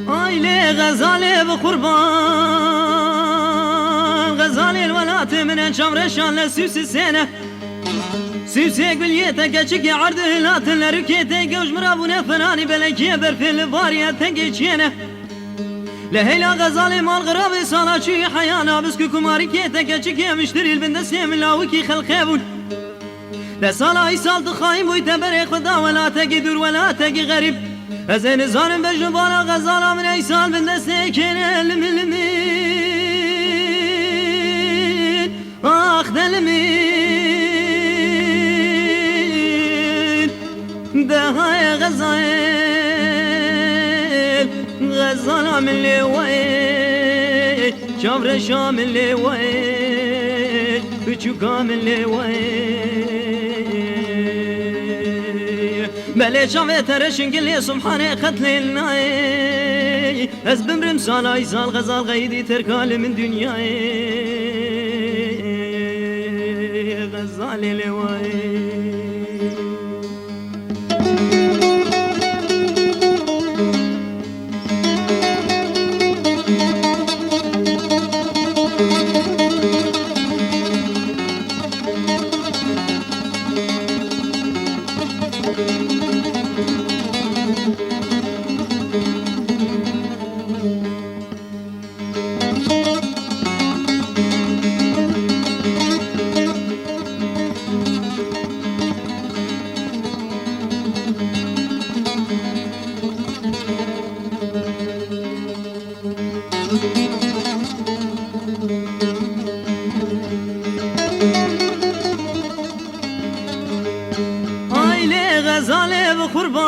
آيلي غزالي بقربان غزالي الولات من شمرشان لسوس السنة سوسيك باليتا كشكي عرض هلات لركيتا قوش مرابونا فناني بلكي برفي الفارية تنقي تشينا لهيلا غزالي مال غرابي صالا شي حيانا بسكو كماري كيتا كشكي مشتري البندسي من لاوكي خلقابون لسالا ايسال تخايم بويتا بري خدا ولا تقي دور ولا تقي غريب ازين زارم بجنبانا غزالا من ايسال بندسي كينا الملمين اخ دلمين دهاي غزايل غزالا من لوي شامر شام من لوي بچوكا من لوي بلي شامي ترشن قلي سبحانه قتل الناي از بمرم سالاي سال غزال غيدي تركال من دنياي غزال لوي آيلي غزالي بقربان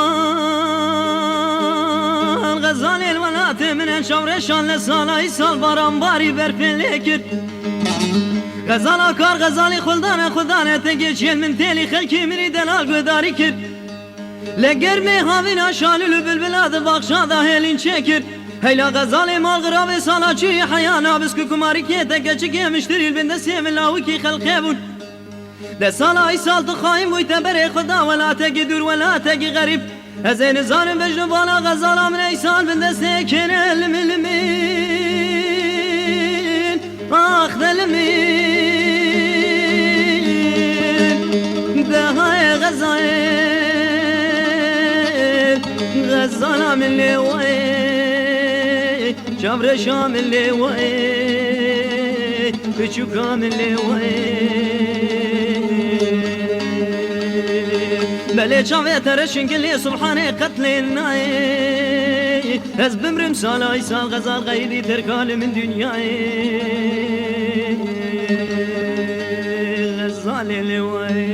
غزالي الولات من شورشان لسالاي سال باران باري برفن لكر غزالا كار غزالي خلدانه تنجيشين من تيلي خلكي مني دلال قداري كر لقرمي هاوين شالولو بالبلاد باقشادا هيلين شكر هيلا غزالي مال غرابي سالا شي حيانا بسكو كماري كيتا كشكي مشتري البندسي من لاوكي خلقابون ده سالا ايسال تخايم بويتا بري خدا ولا تقي دور ولا تقي غريب ازين زارم بجنبانا غزالا من ايسال بندسي كينا الملمين اخ دلمين ده هاي غزايل غزالا من لوي شامر شام من لوي بچوكا من لوي بلي شافي ترشن قلي سبحانه قتل الناي از بمرم سالاي سال غزال غيدي تركال من دنياي غزال لوي